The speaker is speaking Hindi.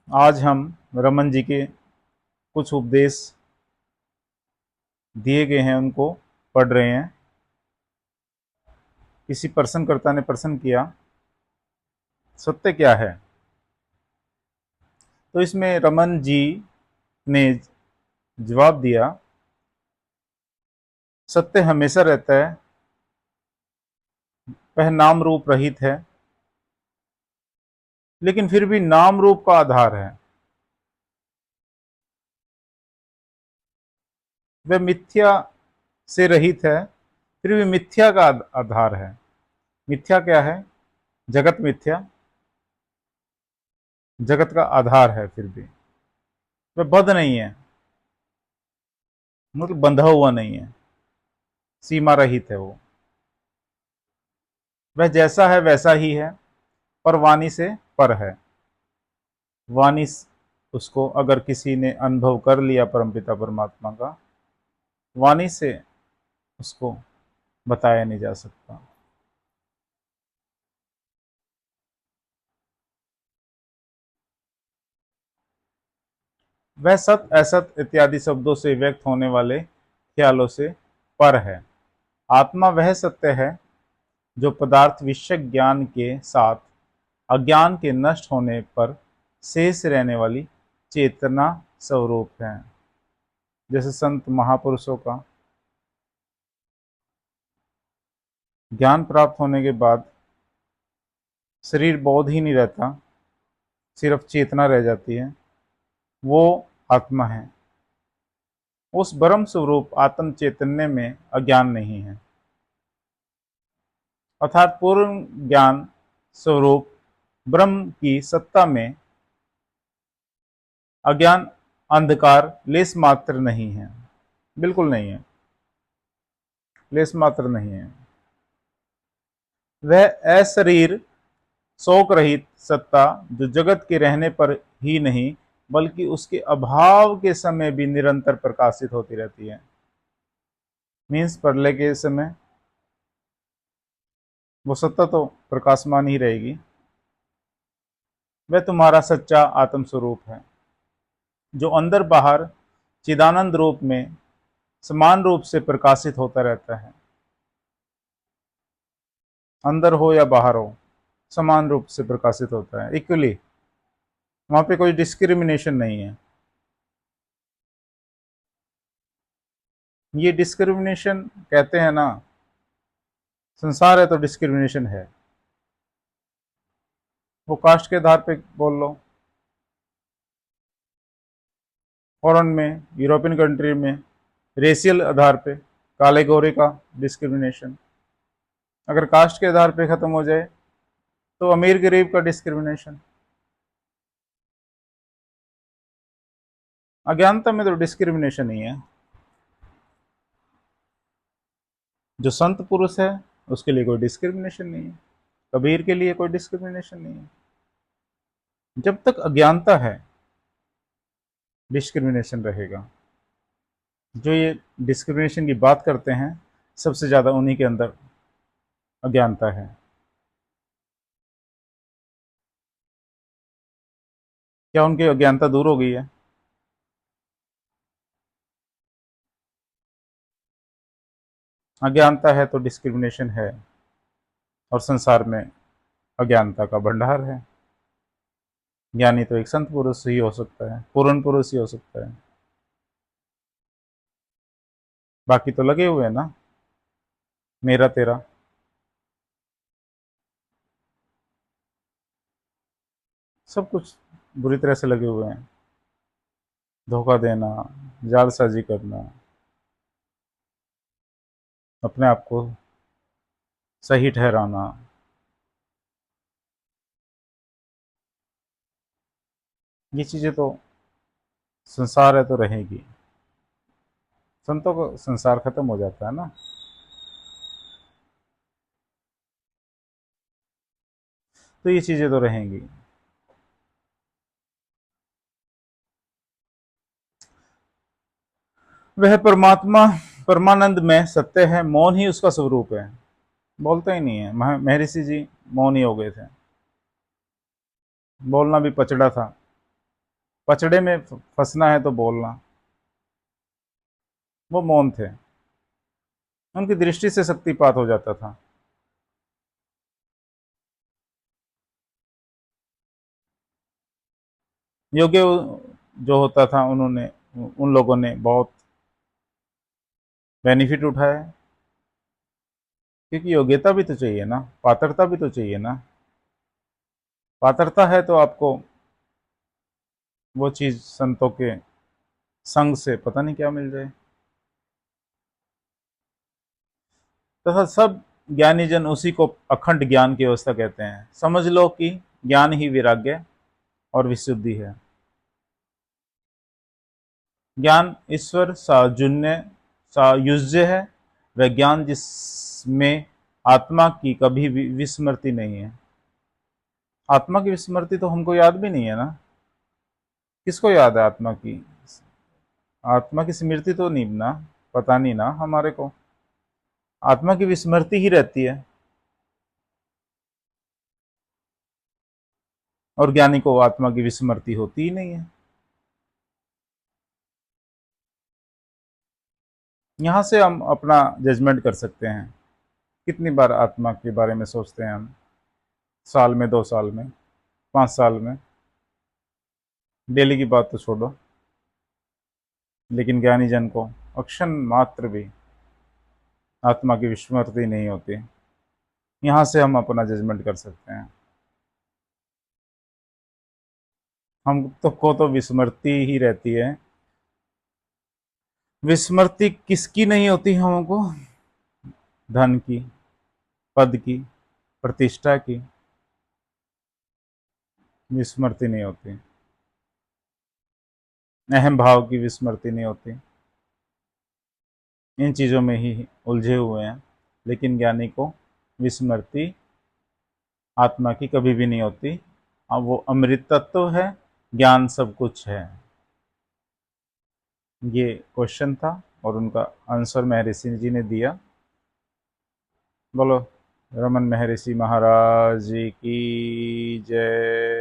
आज हम रमन जी के कुछ उपदेश दिए गए हैं उनको पढ़ रहे हैं। किसी प्रश्नकर्ता ने प्रश्न किया, सत्य क्या है? तो इसमें रमन जी ने जवाब दिया, सत्य हमेशा रहता है, वह नाम रूप रहित है, लेकिन फिर भी नाम रूप का आधार है। वह मिथ्या से रहित है, फिर भी मिथ्या का आधार है। मिथ्या क्या है? जगत मिथ्या, जगत का आधार है। फिर भी वह बद्ध नहीं है, मतलब बंधा हुआ नहीं है, सीमा रहित है वो। वह जैसा है वैसा ही है, पर वाणी से पर है। वाणी उसको अगर किसी ने अनुभव कर लिया परमपिता परमात्मा का, वाणी से उसको बताया नहीं जा सकता। वह सत असत इत्यादि शब्दों से व्यक्त होने वाले ख्यालों से पर है। आत्मा वह सत्य है जो पदार्थ विषय ज्ञान के साथ अज्ञान के नष्ट होने पर शेष रहने वाली चेतना स्वरूप है। जैसे संत महापुरुषों का ज्ञान प्राप्त होने के बाद शरीर बोध ही नहीं रहता, सिर्फ चेतना रह जाती है, वो आत्मा है। उस ब्रह्म स्वरूप आत्म चैतन्य में अज्ञान नहीं है, अर्थात पूर्ण ज्ञान स्वरूप ब्रह्म की सत्ता में अज्ञान अंधकार लेस मात्र नहीं है, बिल्कुल नहीं है, लेस मात्र नहीं है। वह अशरीर शोक रहित सत्ता जो जगत के रहने पर ही नहीं बल्कि उसके अभाव के समय भी निरंतर प्रकाशित होती रहती है। मीन्स प्रलय के समय वो सत्ता तो प्रकाशमान ही रहेगी। वह तुम्हारा सच्चा आत्म स्वरूप है जो अंदर बाहर चिदानंद रूप में समान रूप से प्रकाशित होता रहता है। अंदर हो या बाहर हो, समान रूप से प्रकाशित होता है, इक्वली। वहां पे कोई डिस्क्रिमिनेशन नहीं है। ये डिस्क्रिमिनेशन कहते हैं ना, संसार है तो डिस्क्रिमिनेशन है। वो कास्ट के आधार पे बोल लो, फॉरेन में, यूरोपियन कंट्री में रेशियल आधार पे काले गोरे का डिस्क्रिमिनेशन। अगर कास्ट के आधार पे खत्म हो जाए तो अमीर गरीब का डिस्क्रिमिनेशन। अज्ञानता में तो डिस्क्रिमिनेशन ही है। जो संत पुरुष है उसके लिए कोई डिस्क्रिमिनेशन नहीं है, कबीर के लिए कोई डिस्क्रिमिनेशन नहीं है। जब तक अज्ञानता है डिस्क्रिमिनेशन रहेगा। जो ये डिस्क्रिमिनेशन की बात करते हैं सबसे ज्यादा उन्हीं के अंदर अज्ञानता है। क्या उनकी अज्ञानता दूर हो गई है? अज्ञानता है तो डिस्क्रिमिनेशन है, और संसार में अज्ञानता का भंडार है। ज्ञानी तो एक संत पुरुष ही हो सकता है, पूर्ण पुरुष ही हो सकता है, बाकी तो लगे हुए हैं ना, मेरा तेरा। सब कुछ बुरी तरह से लगे हुए हैं। धोखा देना, जालसाजी करना, अपने आप को सही ठहराना, ये चीजें तो संसार है तो रहेगी। संतों को संसार खत्म हो जाता है ना। तो ये चीजें तो रहेंगी। वह परमात्मा परमानंद में सत्य है, मौन ही उसका स्वरूप है। बोलते ही नहीं है। महर्षि जी मौन ही हो गए थे, बोलना भी पचड़ा था। पचड़े में फंसना है तो बोलना। वो मौन थे, उनकी दृष्टि से शक्तिपात हो जाता था। योग्य जो होता था, उन्होंने उन लोगों ने बहुत बेनिफिट उठाया, क्योंकि योग्यता भी तो चाहिए ना, पात्रता भी तो चाहिए ना। पात्रता है तो आपको वो चीज संतों के संग से पता नहीं क्या मिल जाए। तथा सब ज्ञानी जन उसी को अखंड ज्ञान की अवस्था कहते हैं। समझ लो कि ज्ञान ही वैराग्य और विशुद्धि है। ज्ञान ईश्वर साजुन्य सायुज्य है। वह ज्ञान जिसमें आत्मा की कभी भी विस्मृति नहीं है। आत्मा की विस्मृति तो हमको याद भी नहीं है ना। किसको याद है आत्मा की? आत्मा की स्मृति तो नहीं ना, पता नहीं ना हमारे को। आत्मा की विस्मृति ही रहती है, और ज्ञानी को आत्मा की विस्मृति होती ही नहीं है। यहां से हम अपना जजमेंट कर सकते हैं। कितनी बार आत्मा के बारे में सोचते हैं हम? साल में, 2 साल में, 5 साल में? डेली की बात तो छोड़ो, लेकिन ज्ञानी जन को अक्षण मात्र भी आत्मा की विस्मृति नहीं होती। यहां से हम अपना जजमेंट कर सकते हैं। हम तो को तो विस्मृति ही रहती है। विस्मृति किसकी नहीं होती हमको? धन की, पद की, प्रतिष्ठा की विस्मृति नहीं होती। अहम भाव की विस्मृति नहीं होती। इन चीज़ों में ही उलझे हुए हैं। लेकिन ज्ञानी को विस्मृति आत्मा की कभी भी नहीं होती। अब वो अमृत तत्व है, ज्ञान सब कुछ है। ये क्वेश्चन था और उनका आंसर महर्षि जी ने दिया। बोलो रमन महर्षि महाराज जी की जय।